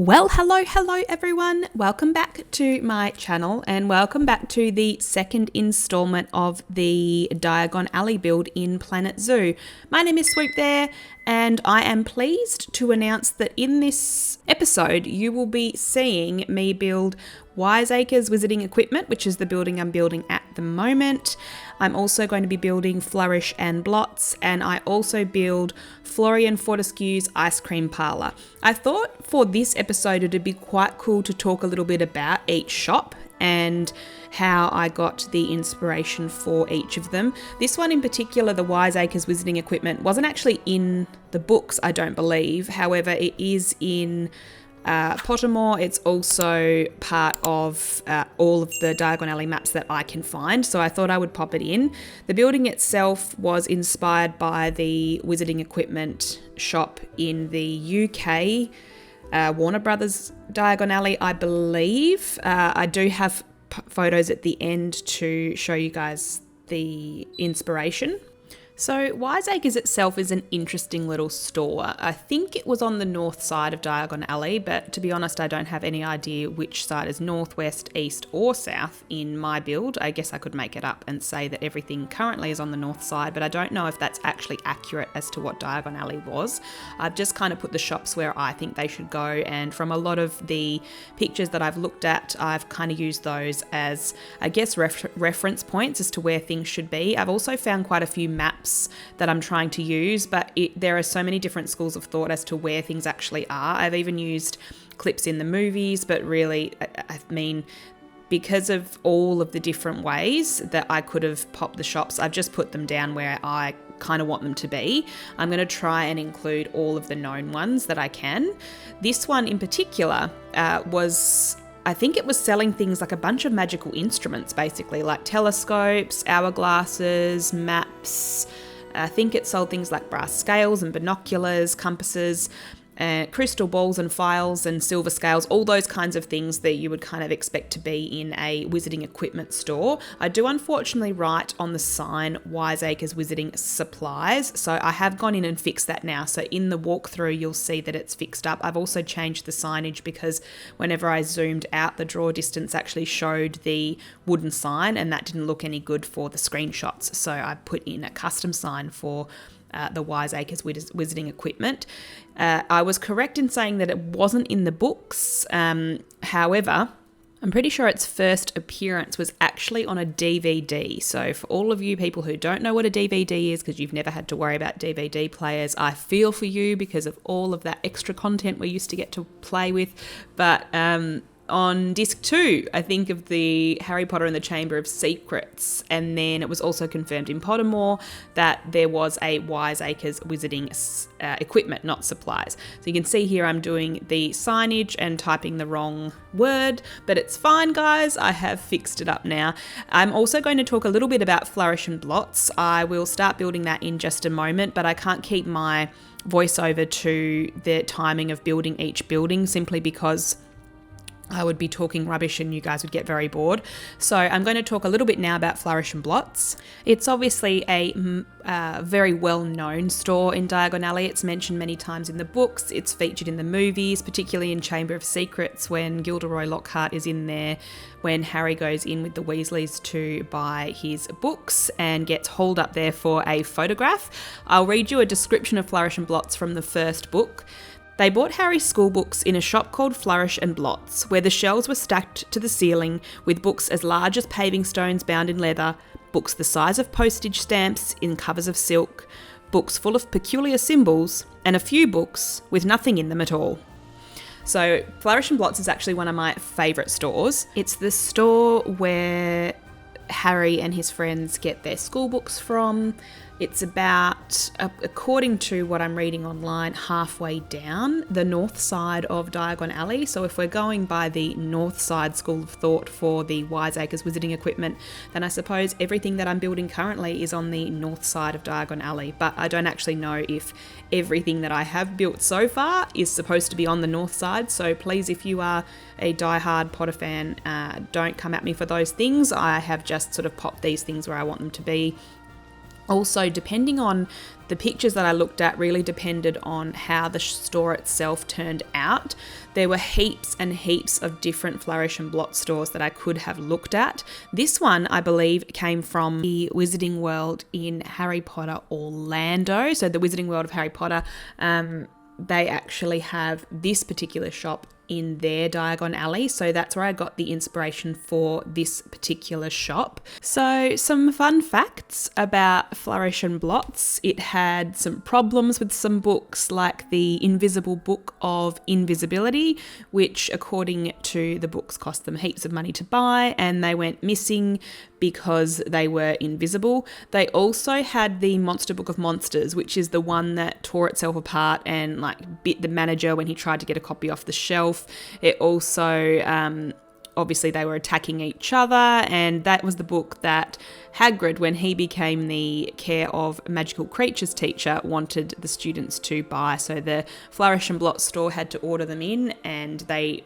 Well, hello everyone. Welcome back to my channel and welcome back to the second installment of the Diagon Alley build in Planet Zoo. My name is Swoop there and I am pleased to announce that in this episode you will be seeing me build Wiseacre's Wizarding Equipment, which is the building I'm building at the moment. I'm also going to be building Flourish Blotts, and I also build Florean Fortescue's Icream Parlour. I thought for this episode it'd be quite cool to talk a little bit about each shop and how I got the inspiration for each of them. This one in particular, the Wiseacre's Wizarding Equipment, wasn't actually in the books, I don't believe. However, it is in Pottermore. It's also part of all of the Diagon Alley maps that I can find, so I thought I would pop it in. The building itself was inspired by the Wizarding Equipment shop in the UK, Warner Brothers Diagon Alley, I believe. I do have photos at the end to show you guys the inspiration. So Wiseacre's itself is an interesting little store. I think it was on the north side of Diagon Alley, but to be honest, I don't have any idea which side is north, west, east or south in my build. I guess I could make it up and say that everything currently is on the north side, but I don't know if that's actually accurate as to what Diagon Alley was. I've just kind of put the shops where I think they should go, and from a lot of the pictures that I've looked at, I've kind of used those as, I guess, reference points as to where things should be. I've also found quite a few maps that I'm trying to use, but there are so many different schools of thought as to where things actually are. I've even used clips in the movies, but really, I mean, because of all of the different ways that I could have popped the shops, I've just put them down where I kind of want them to be. I'm going to try and include all of the known ones that I can. This one in particular I think it was selling things like a bunch of magical instruments, basically, like telescopes, hourglasses, maps. I think it sold things like brass scales and binoculars, compasses, crystal balls and files and silver scales, all those kinds of things that you would kind of expect to be in a wizarding equipment store. I do unfortunately write on the sign Wiseacre's Wizarding Supplies, so I have gone in and fixed that now. So in the walkthrough you'll see that it's fixed up. I've also changed the signage because whenever I zoomed out, the draw distance actually showed the wooden sign and that didn't look any good for the screenshots, so I put in a custom sign for the Wiseacre's Wizarding Equipment. I was correct in saying that it wasn't in the books. However, I'm pretty sure its first appearance was actually on a DVD. So for all of you people who don't know what a DVD is, because you've never had to worry about DVD players, I feel for you because of all of that extra content we used to get to play with. But on disc 2, I think, of the Harry Potter and the Chamber of Secrets, and then it was also confirmed in Pottermore that there was a Wiseacre's Wizarding Equipment, not supplies. So you can see here I'm doing the signage and typing the wrong word, but it's fine, guys. I have fixed it up now. I'm also going to talk a little bit about Flourish Blotts. I will start building that in just a moment, but I can't keep my voiceover to the timing of building each building simply because I would be talking rubbish and you guys would get very bored. So I'm going to talk a little bit now about Flourish Blotts. It's obviously a very well-known store in Diagon Alley. It's mentioned many times in the books. It's featured in the movies, particularly in Chamber of Secrets when Gilderoy Lockhart is in there, when Harry goes in with the Weasleys to buy his books and gets hauled up there for a photograph. I'll read you a description of Flourish Blotts from the first book. They bought Harry's school books in a shop called Flourish Blotts, where the shelves were stacked to the ceiling with books as large as paving stones bound in leather, books the size of postage stamps in covers of silk, books full of peculiar symbols, and a few books with nothing in them at all. So Flourish Blotts is actually one of my favourite stores. It's the store where Harry and his friends get their school books from. It's about, according to what I'm reading online, halfway down the north side of Diagon Alley. So if we're going by the north side school of thought for the Wiseacre's Wizarding Equipment, then I suppose everything that I'm building currently is on the north side of Diagon Alley. But I don't actually know if everything that I have built so far is supposed to be on the north side. So please, if you are a diehard Potter fan, don't come at me for those things. I have just sort of popped these things where I want them to be. Also, depending on the pictures that I looked at, really depended on how the store itself turned out. There were heaps and heaps of different Flourish and Blot stores that I could have looked at. This one, I believe, came from the Wizarding World in Harry Potter Orlando. So the Wizarding World of Harry Potter, they actually have this particular shop in their Diagon Alley, so that's where I got the inspiration for this particular shop. So some fun facts about Flourish and Blotts. It had some problems with some books, like the Invisible Book of Invisibility, which according to the books cost them heaps of money to buy, and they went missing because they were invisible. They also had the Monster Book of Monsters, which is the one that tore itself apart and like bit the manager when he tried to get a copy off the shelf. It also, obviously they were attacking each other, and that was the book that Hagrid, when he became the Care of Magical Creatures teacher, wanted the students to buy. So the Flourish and Blot store had to order them in, and they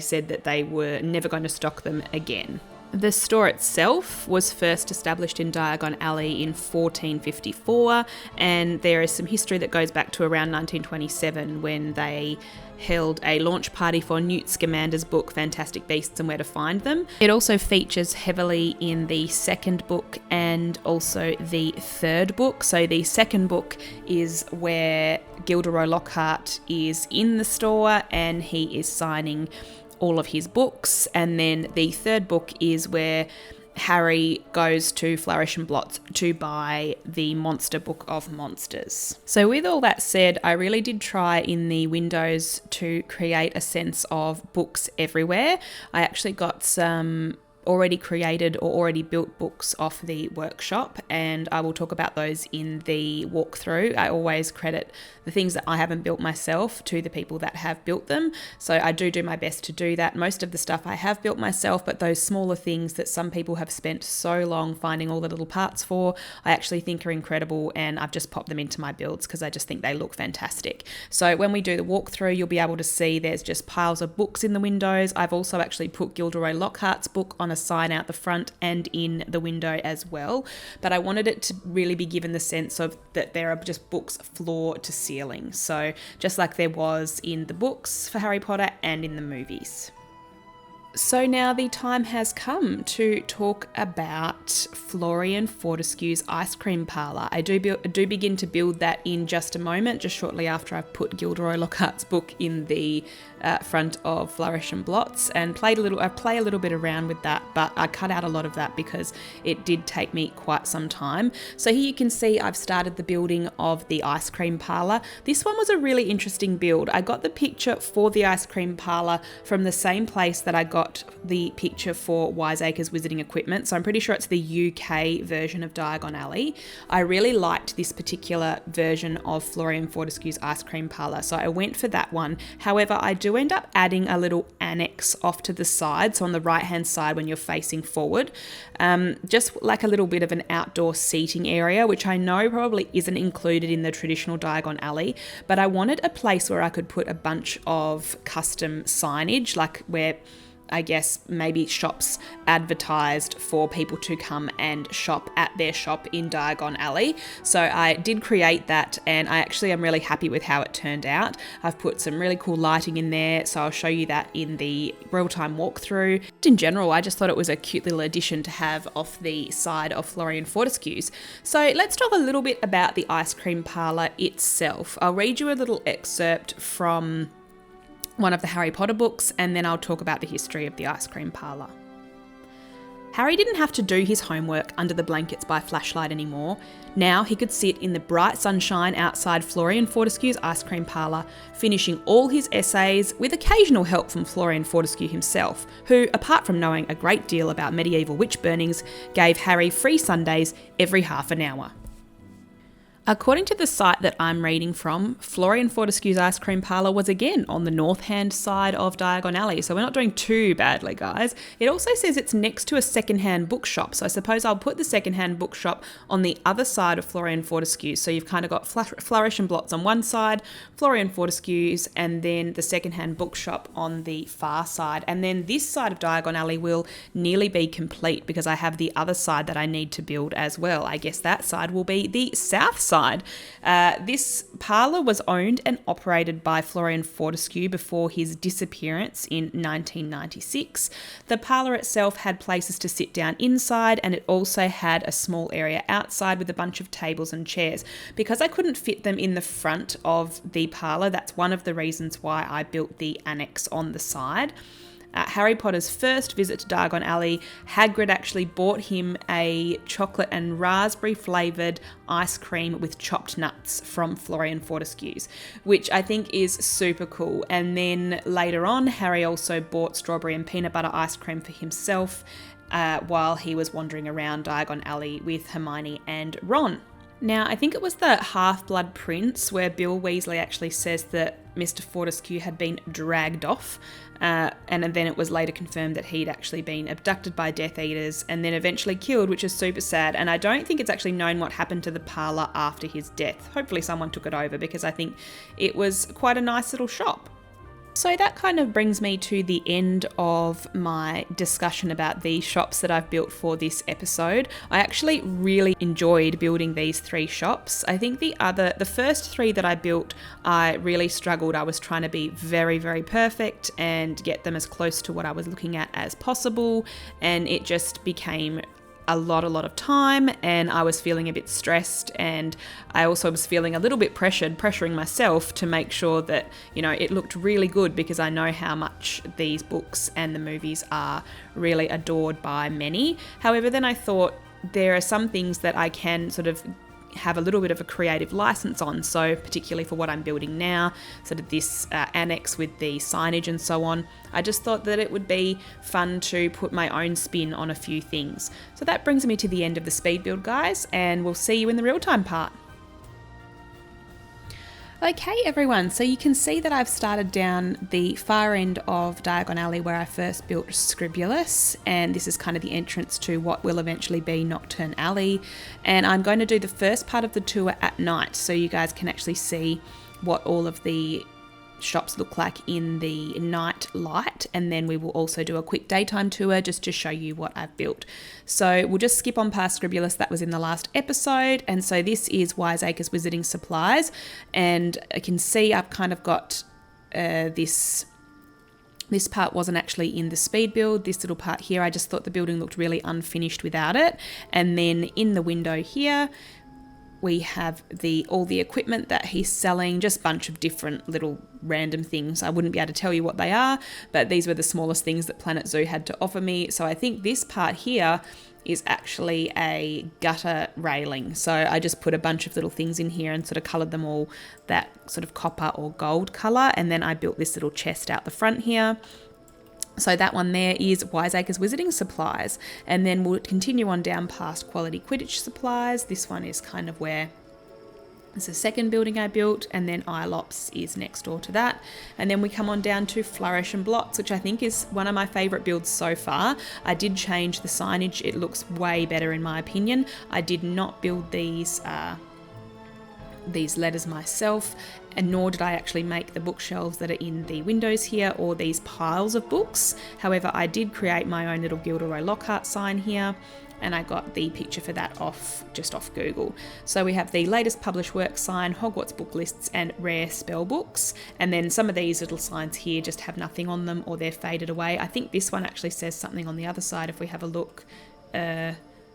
said that they were never going to stock them again. The store itself was first established in Diagon Alley in 1454, and there is some history that goes back to around 1927 when they held a launch party for Newt Scamander's book Fantastic Beasts and Where to Find Them. It also features heavily in the second book and also the third book. So the second book is where Gilderoy Lockhart is in the store and he is signing all of his books, and then the third book is where Harry goes to Flourish and Blotts to buy the Monster Book of Monsters. So with all that said, I really did try in the windows to create a sense of books everywhere. I actually got some already created or already built books off the workshop, and I will talk about those in the walkthrough. I always credit the things that I haven't built myself to the people that have built them, so I do my best to do that. Most of the stuff I have built myself, but those smaller things that some people have spent so long finding all the little parts for, I actually think are incredible, and I've just popped them into my builds because I just think they look fantastic. So when we do the walkthrough, you'll be able to see there's just piles of books in the windows. I've also actually put Gilderoy Lockhart's book on a sign out the front and in the window as well, but I wanted it to really be given the sense of that there are just books floor to ceiling, so just like there was in the books for Harry Potter and in the movies. So now the time has come to talk about Florean Fortescue's ice cream parlour. I do begin to build that in just a moment, just shortly after I've put Gilderoy Lockhart's book in the front of Flourish and Blotts, and I play a little bit around with that, but I cut out a lot of that because it did take me quite some time. So here you can see I've started the building of the ice cream parlour. This one was a really interesting build. I got the picture for the ice cream parlour from the same place that I got the picture for Wiseacre's Wizarding Equipment, so I'm pretty sure it's the UK version of Diagon Alley. I really liked this particular version of Florean Fortescue's ice cream parlour, so I went for that one. However, I do end up adding a little annex off to the side, so on the right hand side when you're facing forward, just like a little bit of an outdoor seating area, which I know probably isn't included in the traditional Diagon Alley, but I wanted a place where I could put a bunch of custom signage, like where I guess maybe shops advertised for people to come and shop at their shop in Diagon Alley. So I did create that, and I actually am really happy with how it turned out. I've put some really cool lighting in there, so I'll show you that in the real-time walkthrough. In general, I just thought it was a cute little addition to have off the side of Florean Fortescue's. So let's talk a little bit about the ice cream parlour itself. I'll read you a little excerpt from one of the Harry Potter books, and then I'll talk about the history of the ice cream parlour. Harry didn't have to do his homework under the blankets by flashlight anymore. Now he could sit in the bright sunshine outside Florean Fortescue's ice cream parlour, finishing all his essays with occasional help from Florean Fortescue himself, who, apart from knowing a great deal about medieval witch burnings, gave Harry free Sundays every half an hour. According to the site that I'm reading from, Florean Fortescue's ice cream parlour was again on the north-hand side of Diagon Alley, so we're not doing too badly, guys. It also says it's next to a second-hand bookshop, so I suppose I'll put the second-hand bookshop on the other side of Florean Fortescue. So you've kind of got Flourish Blotts on one side, Florean Fortescue's, and then the second-hand bookshop on the far side. And then this side of Diagon Alley will nearly be complete because I have the other side that I need to build as well. I guess that side will be the south side. This parlour was owned and operated by Florean Fortescue before his disappearance in 1996. The parlour itself had places to sit down inside, and it also had a small area outside with a bunch of tables and chairs. Because I couldn't fit them in the front of the parlour, that's one of the reasons why I built the annex on the side. Harry Potter's first visit to Diagon Alley, Hagrid actually bought him a chocolate and raspberry flavoured ice cream with chopped nuts from Florean Fortescue's, which I think is super cool. And then later on, Harry also bought strawberry and peanut butter ice cream for himself while he was wandering around Diagon Alley with Hermione and Ron. Now, I think it was the Half-Blood Prince where Bill Weasley actually says that Mr. Fortescue had been dragged off, and then it was later confirmed that he'd actually been abducted by Death Eaters and then eventually killed, which is super sad. And I don't think it's actually known what happened to the parlour after his death. Hopefully someone took it over because I think it was quite a nice little shop. So that kind of brings me to the end of my discussion about the shops that I've built for this episode. I actually really enjoyed building these 3 shops. I think the first 3 that I built, I really struggled. I was trying to be very, very perfect and get them as close to what I was looking at as possible, and it just became a lot of time, and I was feeling a bit stressed, and I also was feeling a little bit pressuring myself to make sure that, you know, it looked really good, because I know how much these books and the movies are really adored by many. However, then I thought there are some things that I can sort of have a little bit of a creative license on, so particularly for what I'm building now, sort of this annex with the signage and so on, I just thought that it would be fun to put my own spin on a few things. So that brings me to the end of the speed build, guys, and we'll see you in the real-time part. Okay everyone, so you can see that I've started down the far end of Diagon Alley where I first built Scribulus, and this is kind of the entrance to what will eventually be Nocturne Alley, and I'm going to do the first part of the tour at night so you guys can actually see what all of the shops look like in the night light, and then we will also do a quick daytime tour just to show you what I've built. So we'll just skip on past Scribulus, that was in the last episode, and so this is Wiseacre's Wizarding Supplies, and I can see I've kind of got this part wasn't actually in the speed build, this little part here, I just thought the building looked really unfinished without it. And then in the window here we have all the equipment that he's selling, just a bunch of different little random things. I wouldn't be able to tell you what they are, but these were the smallest things that Planet Zoo had to offer me. So I think this part here is actually a gutter railing. So I just put a bunch of little things in here and sort of coloured them all that sort of copper or gold colour. And then I built this little chest out the front here. So that one there is Wiseacre's Wizarding Supplies, and then we'll continue on down past Quality Quidditch Supplies. This one is kind of where it's the second building I built, and then Ilops is next door to that. And then we come on down to Flourish Blotts, which I think is one of my favourite builds so far. I did change the signage, it looks way better in my opinion. I did not build these letters myself, and nor did I actually make the bookshelves that are in the windows here or these piles of books. However, I did create my own little Gilderoy Lockhart sign here, and I got the picture for that just off Google. So we have the latest published work sign, Hogwarts book lists, and rare spell books. And then some of these little signs here just have nothing on them or they're faded away. I think this one actually says something on the other side if we have a look.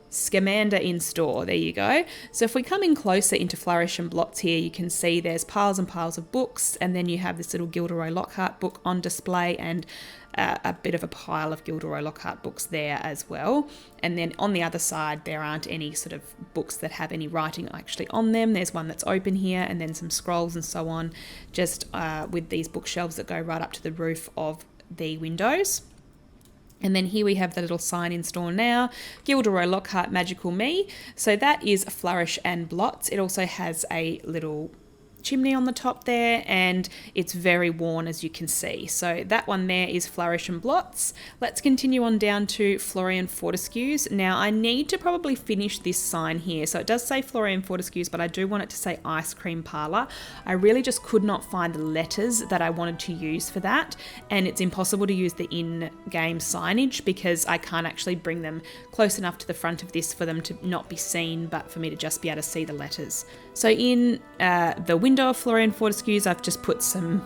Scamander in store, there you go. So if we come in closer into Flourish and Blotts here, you can see there's piles and piles of books, and then you have this little Gilderoy Lockhart book on display, and a bit of a pile of Gilderoy Lockhart books there as well. And then on the other side there aren't any sort of books that have any writing actually on them. There's one that's open here, and then some scrolls and so on, just with these bookshelves that go right up to the roof of the windows. And then here we have the little sign in store now, Gilderoy Lockhart Magical Me. So that is Flourish and Blotts. It also has a little chimney on the top there, and it's very worn, as you can see. So that one there is Flourish and Blotts. Let's continue on down to Florean Fortescues. Now I need to probably finish this sign here. So it does say Florean Fortescues, but I do want it to say Icream Parlour. I really just could not find the letters that I wanted to use for that, and it's impossible to use the in-game signage because I can't actually bring them close enough to the front of this for them to not be seen, but for me to just be able to see the letters. So in the window of Florean Fortescues, I've just put some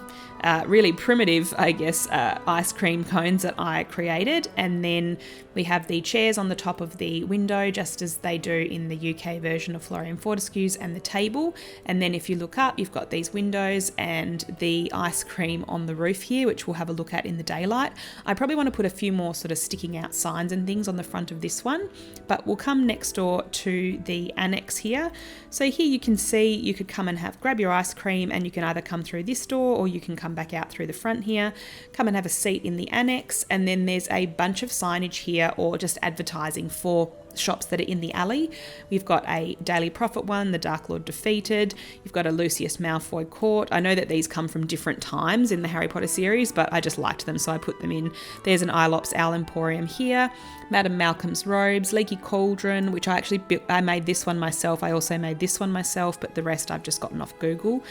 really primitive, I guess, ice cream cones that I created. And then we have the chairs on the top of the window, just as they do in the UK version of Florean Fortescues, and the table. And then if you look up, you've got these windows and the ice cream on the roof here, which we'll have a look at in the daylight. I probably want to put a few more sort of sticking out signs and things on the front of this one, but we'll come next door to the annex here. So here you can see you could come and grab your ice cream, and you can either come through this door or you can come back out through the front here, come and have a seat in the annex. And then there's a bunch of signage here, or just advertising for shops that are in the alley. We've got a Daily Prophet one, the Dark Lord Defeated. You've got a Lucius Malfoy Court. I know that these come from different times in the Harry Potter series, but I just liked them, so I put them in. There's an Ilops Owl Emporium here, Madame Malcolm's Robes, Leaky Cauldron, which I made this one myself. I also made this one myself, but the rest I've just gotten off Google.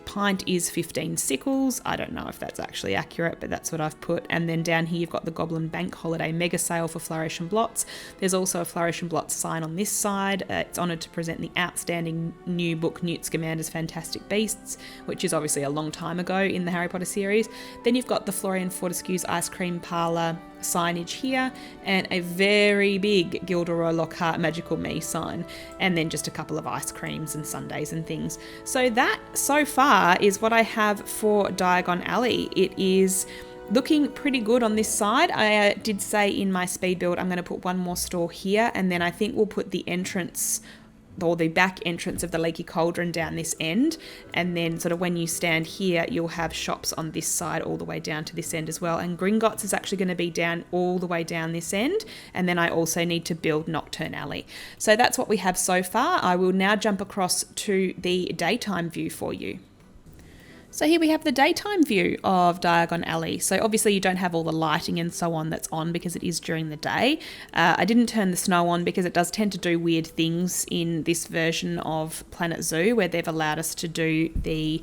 Pint is 15 sickles. I don't know if that's actually accurate, but that's what I've put. And then down here you've got the Goblin Bank Holiday Mega Sale for Flourish and Blotts. There's also a Flourish and Blotts sign on this side. It's honoured to present the outstanding new book Newt Scamander's Fantastic Beasts, which is obviously a long time ago in the Harry Potter series. Then you've got the Florean Fortescue's Ice Cream Parlour signage here, and a very big Gilderoy Lockhart Magical Me sign, and then just a couple of ice creams and sundaes and things. So that so far is what I have for Diagon Alley. It is looking pretty good on this side. I did say in my speed build I'm going to put one more store here, and then I think we'll put the entrance, or the back entrance of the Leaky Cauldron, down this end, and then sort of when you stand here you'll have shops on this side all the way down to this end as well. And Gringotts is actually going to be down all the way down this end, and then I also need to build Nocturne Alley. So that's what we have so far. I will now jump across to the daytime view for you. So here we have the daytime view of Diagon Alley. So obviously you don't have all the lighting and so on that's on because it is during the day. I didn't turn the snow on because it does tend to do weird things in this version of Planet Zoo, where they've allowed us to do the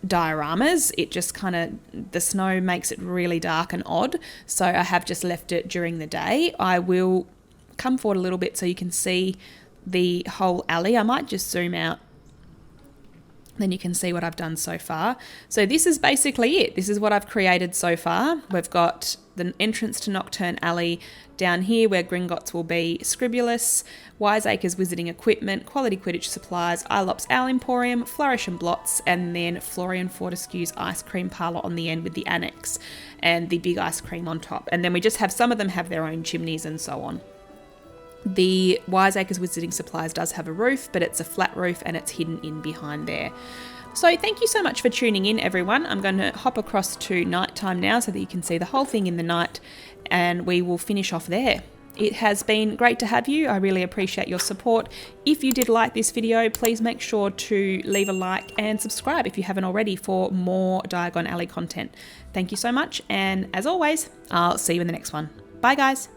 dioramas. It just the snow makes it really dark and odd. So I have just left it during the day. I will come forward a little bit so you can see the whole alley. I might just zoom out, then you can see what I've done so far. So this is basically it. This is what I've created so far. We've got the entrance to Nocturne Alley down here, where Gringotts will be Scribulus, Wiseacre's Wizarding Equipment, Quality Quidditch Supplies, Ilops Owl Emporium, Flourish and Blotts, and then Florean Fortescue's Ice Cream Parlour on the end with the annex and the big ice cream on top. And then we just have, some of them have their own chimneys and so on. The Wiseacre's Wizarding Supplies does have a roof, but it's a flat roof and it's hidden in behind there. So thank you so much for tuning in, everyone. I'm going to hop across to nighttime now so that you can see the whole thing in the night, and we will finish off there. It has been great to have you. I really appreciate your support. If you did like this video, please make sure to leave a like and subscribe if you haven't already for more Diagon Alley content. Thank you so much, and as always, I'll see you in the next one. Bye guys.